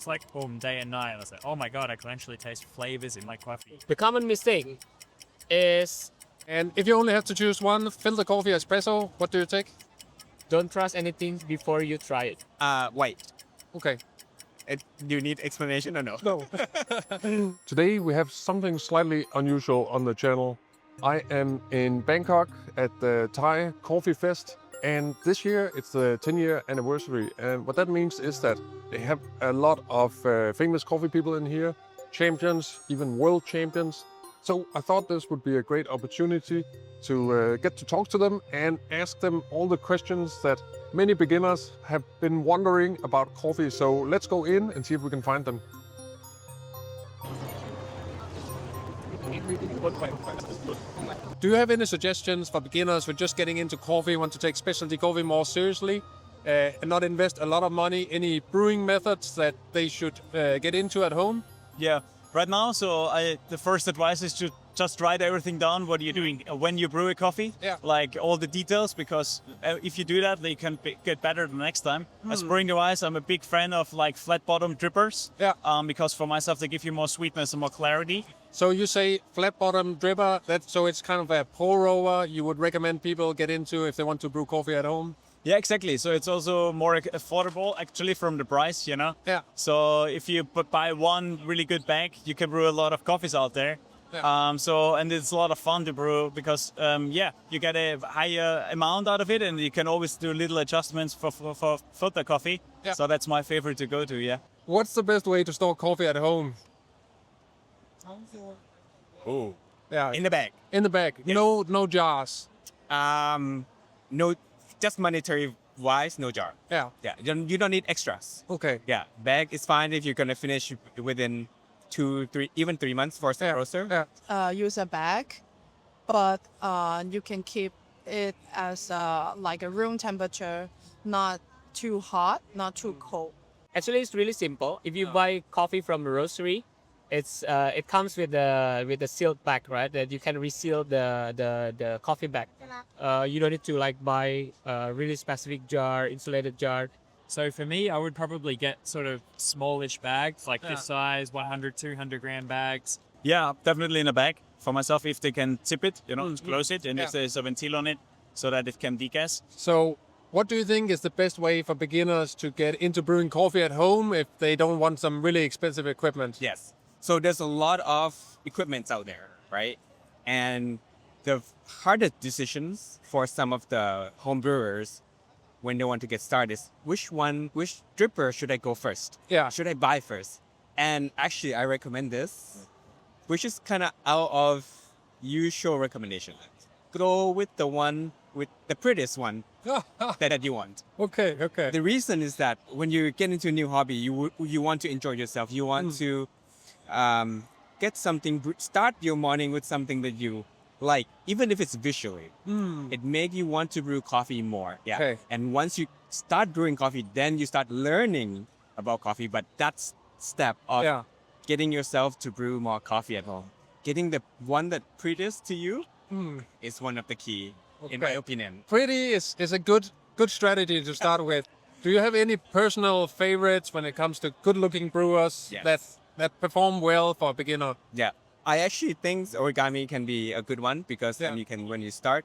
It's like boom, day and night. I was like, oh my god, I can actually taste flavors in my coffee. The common mistake is And if you only have to choose one, filter coffee, espresso, what do you take? don't trust anything before you try it. White. Okay. Do you need explanation or no? No. Today we have something slightly unusual on the channel. I am in Bangkok at the Thai Coffee Fest, and this year it's the 10-year anniversary. And what that means is that they have a lot of famous coffee people in here, champions, even world champions. So I thought this would be a great opportunity to get to talk to them and ask them all the questions that many beginners have been wondering about coffee. So let's go in and see if we can find them. Do you have any suggestions for beginners who are just getting into coffee, want to take specialty coffee more seriously, and not invest a lot of money? Any brewing methods that they should get into at home? Yeah, right now, the first advice is to just write everything down, what you're doing when you brew a coffee, Yeah. like all the details, because if you do that, they can get better the next time. As brewing wise, I'm a big fan of like flat bottom drippers, Yeah. because for myself, they give you more sweetness and more clarity. So you say flat bottom dripper, so it's kind of a pour over you would recommend people get into if they want to brew coffee at home? Yeah, exactly. So it's also more affordable actually from the price, you know? Yeah. So if you buy one really good bag, you can brew a lot of coffees out there. Yeah. And it's a lot of fun to brew because, you get a higher amount out of it and you can always do little adjustments for filter coffee. Yeah. So that's my favorite to go to, yeah. What's the best way to store coffee at home? Oh. Yeah, In the bag. in the bag. No jars. No, just monetary wise, no jar. Yeah. Yeah, you don't need extras. Okay. Yeah, bag is fine if you're gonna finish within 2, 3, even 3 months for a roaster. Yeah. Use a bag, but you can keep it as like a room temperature, not too hot, not too cold. Actually, it's really simple. If you buy coffee from a roastery, it comes with a sealed bag, right? That you can reseal the coffee bag. You don't need to like buy a really specific jar, insulated jar. So for me, I would probably get sort of smallish bags, like Yeah. this size, 100, 200 gram bags. Yeah, definitely in a bag. For myself, if they can tip it, close it, and Yeah. if there's a ventil on it, so that it can degas. So what do you think is the best way for beginners to get into brewing coffee at home if they don't want some really expensive equipment? Yes. So there's a lot of equipment out there, right? And the hardest decisions for some of the home brewers when they want to get started is which dripper should I go first? Yeah. Should I buy first? And actually, I recommend this, which is kind of out of usual recommendation. Go with the one with the prettiest one that you want. Okay. The reason is that when you get into a new hobby, you want to enjoy yourself. You want to get something, start your morning with something that you like, even if it's visually. It make you want to brew coffee more. Yeah. Okay. And once you start brewing coffee, then you start learning about coffee. But that's step of Yeah. getting yourself to brew more coffee at home. Getting the one that prettiest to you is one of the key, in my Okay. opinion. Pretty is a good strategy to start with. Do you have any personal favorites when it comes to good-looking brewers Yes. that perform well for a beginner? Yeah, I actually think origami can be a good one because then when you start,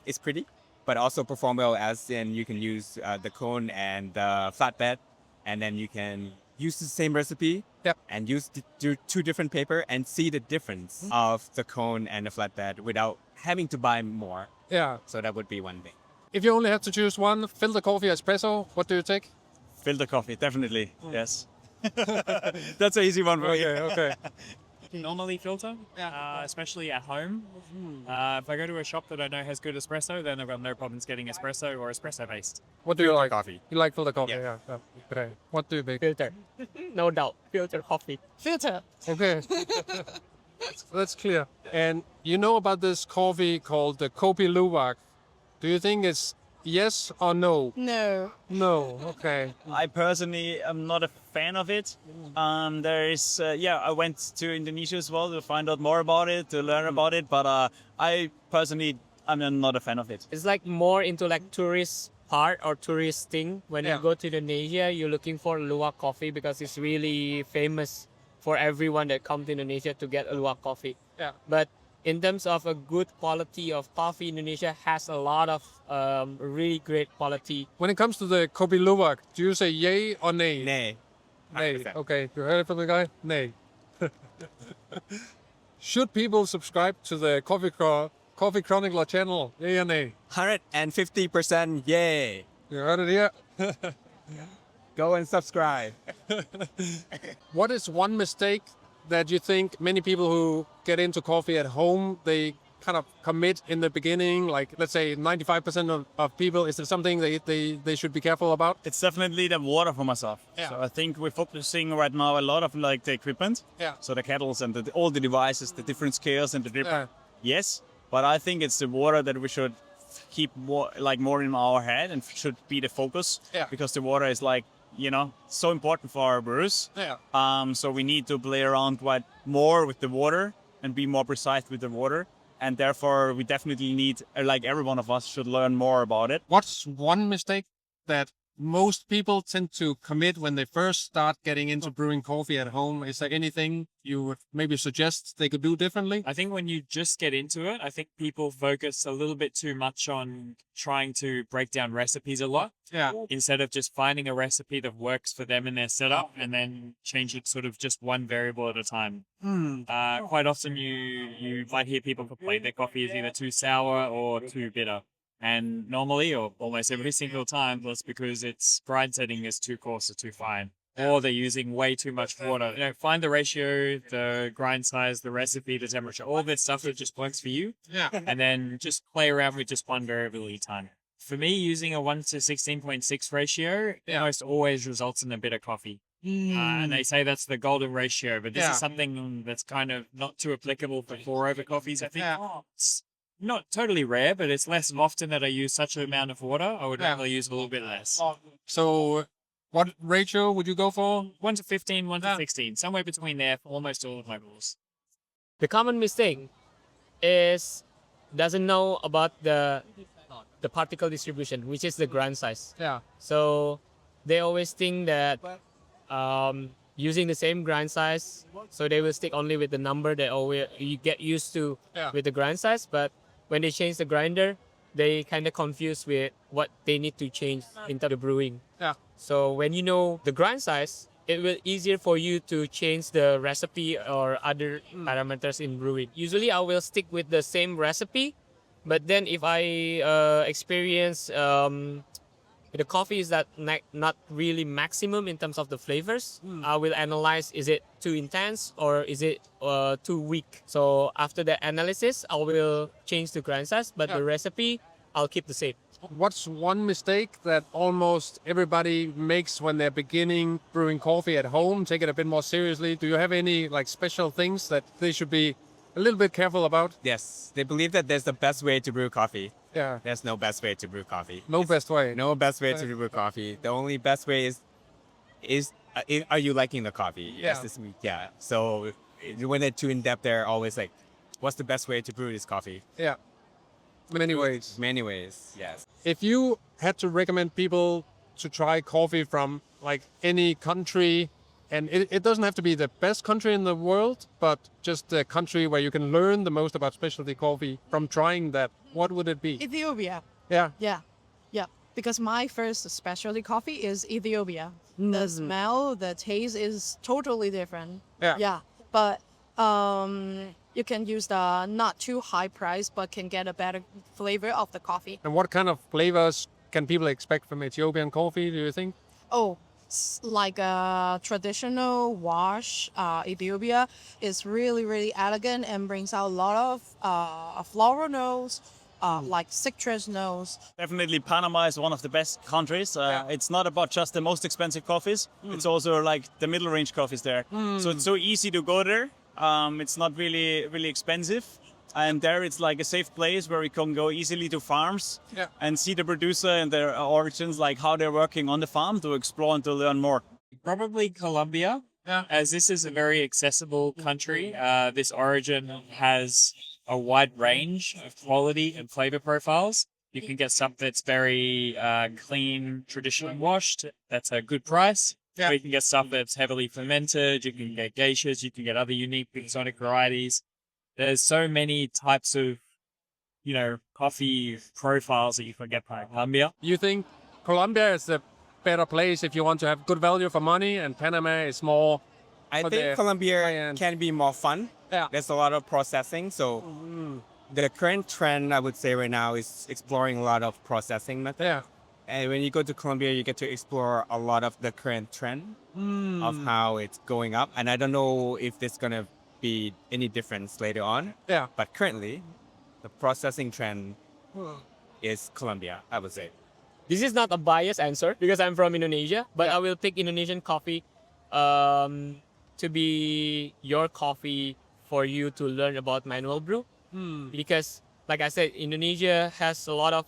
it's pretty, but also perform well as in you can use the cone and the flatbed, and then you can use the same recipe and use two different paper and see the difference of the cone and the flatbed without having to buy more. Yeah. So that would be one thing. If you only have to choose one, filter coffee, espresso, what do you take? Filter coffee, definitely, yes. That's an easy one for me. Okay. Normally filter, especially at home. If I go to a shop that I know has good espresso, then I've got no problems getting espresso or espresso based. What do you like? Coffee. You like filter coffee? Yeah. Yeah. Okay. What do you make? Filter. No doubt. Filter coffee. Filter. Okay. That's clear. And you know about this coffee called the Kopi Luwak. Do you think it's yes or no? No. No. Okay. I personally am not a fan of it. I went to Indonesia as well to find out more about it, to learn about it, but I personally, I'm not a fan of it. It's like more into like tourist hard or tourist thing. When you go to Indonesia, you're looking for Luwak coffee because it's really famous for everyone that comes to Indonesia to get a Luwak coffee. Yeah. But in terms of a good quality of coffee, Indonesia has a lot of really great quality. When it comes to the Kopi Luwak, do you say yay or nay? Nay. Nay. 100%. Okay, you heard it from the guy? Nay. Should people subscribe to the Coffee Chronicler channel? Yay or nay? 150% yay. You heard it here. Go and subscribe. What is one mistake that you think many people who get into coffee at home, they kind of commit in the beginning? Like, let's say 95% of people, is there something they should be careful about? It's definitely the water for myself. Yeah. So I think we're focusing right now a lot of like the equipment. Yeah. So the kettles and all the devices, the different scales and the different. Yeah. Yes, but I think it's the water that we should keep more in our head and should be the focus. Yeah. Because the water is like, so important for our brewers. Yeah. So we need to play around quite more with the water and be more precise with the water. And therefore, we definitely need, like every one of us should learn more about it. What's one mistake that most people tend to commit when they first start getting into brewing coffee at home? Is there anything you would maybe suggest they could do differently? I think when you just get into it, I think people focus a little bit too much on trying to break down recipes a lot. Yeah. Instead of just finding a recipe that works for them in their setup and then changing sort of just one variable at a time. Quite often you might hear people complain their coffee is either too sour or too bitter. And normally, or almost every single time, that's because its grind setting is too coarse or too fine. Or they're using way too much water. Find the ratio, the grind size, the recipe, the temperature, all that stuff that just works for you. Yeah. And then just play around with just one variable at a time. For me, using a 1 to 16.6 ratio almost always results in a bitter coffee. And they say that's the golden ratio, but this is something that's kind of not too applicable for pour-over coffees. I think it's not totally rare, but it's less often that I use such an amount of water. I would rather use a little bit less. So what ratio would you go for? 1 to 15, 1 to 16, somewhere between there for almost all of my rules. The common mistake is doesn't know about the particle distribution, which is the grind size. Yeah. So they always think that using the same grind size, so they will stick only with the number that always you get used to with the grind size. But when they change the grinder, they kind of confused with what they need to change into the brewing. Yeah. So when you know the grind size, it will easier for you to change the recipe or other parameters in brewing. Usually I will stick with the same recipe, but then if I experience the coffee is that not really maximum in terms of the flavors, I will analyze, is it too intense or is it too weak? So after the analysis, I will change the grind size, but the recipe, I'll keep the same. What's one mistake that almost everybody makes when they're beginning brewing coffee at home? Take it a bit more seriously. Do you have any like special things that they should be a little bit careful about? Yes, they believe that there's the best way to brew coffee. Yeah. There's no best way to brew coffee. No best way. No best way to brew coffee. The only best way is are you liking the coffee? Yeah. Yeah. So when they're too in depth, they're always like, what's the best way to brew this coffee? Yeah. Many ways. Many ways. Yes. If you had to recommend people to try coffee from like any country, and it doesn't have to be the best country in the world, but just the country where you can learn the most about specialty coffee from trying that, what would it be? Ethiopia. Yeah. Yeah. Yeah. Because my first specialty coffee is Ethiopia. The smell, the taste is totally different. Yeah. Yeah. But you can use the not too high price, but can get a better flavor of the coffee. And what kind of flavors can people expect from Ethiopian coffee, do you think? Oh, like a traditional wash, Ethiopia is really, really elegant and brings out a lot of floral notes, like citrus notes. Definitely Panama is one of the best countries. It's not about just the most expensive coffees. It's also like the middle range coffees there. So it's so easy to go there. It's not really expensive. And there it's like a safe place where we can go easily to farms and see the producer and their origins, like how they're working on the farm, to explore and to learn more. Probably Colombia, as this is a very accessible country. This origin has a wide range of quality and flavor profiles. You can get stuff that's very clean, traditionally washed. That's a good price. Yeah. Or you can get stuff that's heavily fermented. You can get geishas. You can get other unique exotic varieties. There's so many types of, coffee profiles that you can get by Colombia. You think Colombia is a better place if you want to have good value for money, and Panama is more? I for think the Colombia high-end? can be more fun. Yeah. There's a lot of processing. So the current trend, I would say right now, is exploring a lot of processing methods. Yeah. And when you go to Colombia, you get to explore a lot of the current trend of how it's going up. And I don't know if there's going to be any difference later on. Yeah. But currently, the processing trend is Colombia, I would say. This is not a biased answer because I'm from Indonesia, but I will pick Indonesian coffee to be your coffee for you to learn about manual brew. Because, like I said, Indonesia has a lot of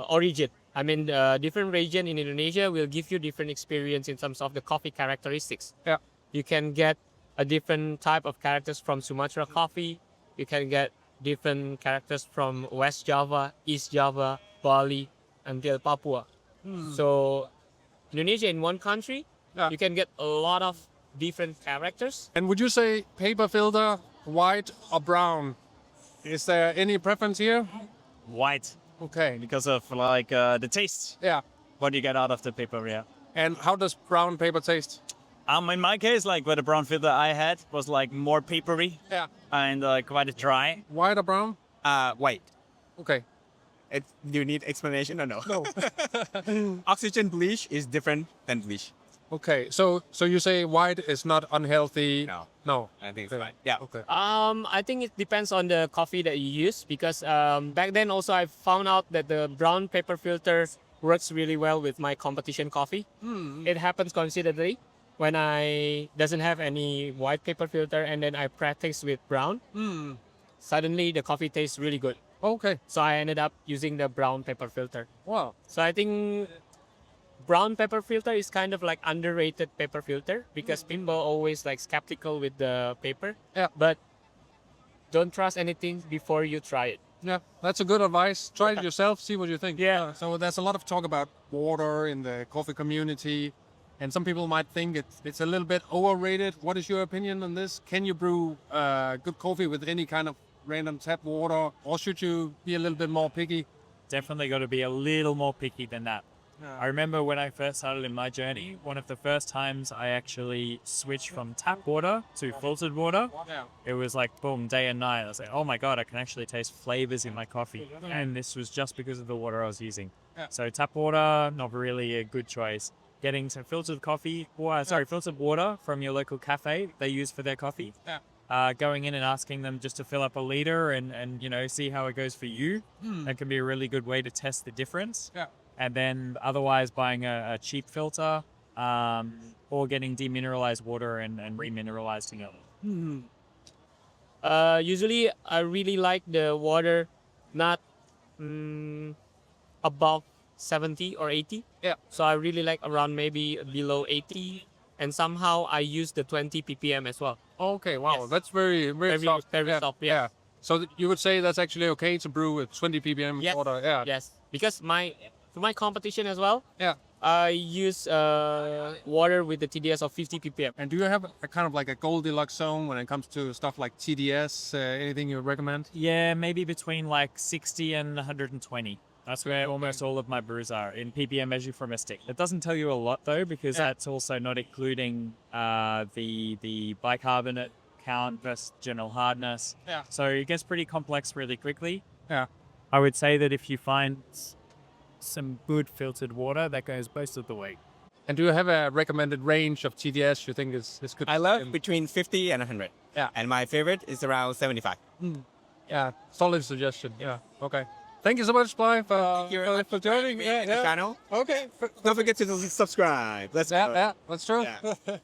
origin. I mean, different region in Indonesia will give you different experience in terms of the coffee characteristics. Yeah. You can get a different type of characters from Sumatra coffee. You can get different characters from West Java, East Java, Bali, until Papua. So Indonesia in one country, Yeah. you can get a lot of different characters. And would you say paper filter, white or brown? Is there any preference here? White, Okay. because of the taste, Yeah. what you get out of the paper. Yeah. And how does brown paper taste? In my case, with the brown filter I had was more papery Yeah. and quite dry. White or brown? White. Okay. Do you need explanation or no? No. Oxygen bleach is different than bleach. Okay. So you say white is not unhealthy? No. No. I think it's fine. Yeah. Okay. I think it depends on the coffee that you use because back then also I found out that the brown paper filter works really well with my competition coffee. It happens constantly when I doesn't have any white paper filter and then I practice with brown. Suddenly the coffee tastes really good. Okay. So I ended up using the brown paper filter. Wow. So I think brown paper filter is kind of like underrated paper filter because people always skeptical with the paper. Yeah. But don't trust anything before you try it. Yeah, that's a good advice. Try it yourself, see what you think. Yeah. So there's a lot of talk about water in the coffee community, and some people might think it's a little bit overrated. What is your opinion on this? Can you brew good coffee with any kind of random tap water, or should you be a little bit more picky? Definitely got to be a little more picky than that. I remember when I first started in my journey, one of the first times I actually switched from tap water to filtered water. Yeah. It was boom, day and night. I was like, oh my God, I can actually taste flavors in my coffee. And this was just because of the water I was using. Yeah. So tap water, not really a good choice. Getting some filtered filtered water from your local cafe they use for their coffee. Yeah. Going in and asking them just to fill up a liter and see how it goes for you. That can be a really good way to test the difference. Yeah. And then otherwise buying a cheap filter or getting demineralized water and remineralizing it. Usually I really like the water not above 70 or 80. Yeah. So I really like around maybe below 80. And somehow I use the 20 ppm as well. Okay. Wow. Yes. That's very Very soft. soft, yeah. So you would say that's actually okay to brew with 20 ppm Yes. water. Yeah. Yes. Because for my competition as well, Yeah. I use water with the TDS of 50 ppm. And do you have a kind of like a Goldilocks zone when it comes to stuff like TDS? Anything you would recommend? Yeah, maybe between 60 and 120. That's where almost all of my brews are in ppm measured from a stick. It doesn't tell you a lot though, because that's also not including the bicarbonate count versus general hardness. Yeah. So it gets pretty complex really quickly. Yeah. I would say that if you find some good filtered water, that goes most of the way. And do you have a recommended range of TDS you think is good? I love between 50 and 100. Yeah. And my favorite is around 75. Yeah, solid suggestion. Yeah. Okay. Thank you so much, Bly, for joining. The channel. Okay. Don't forget to subscribe. Let's go. Yeah, that's true. Yeah.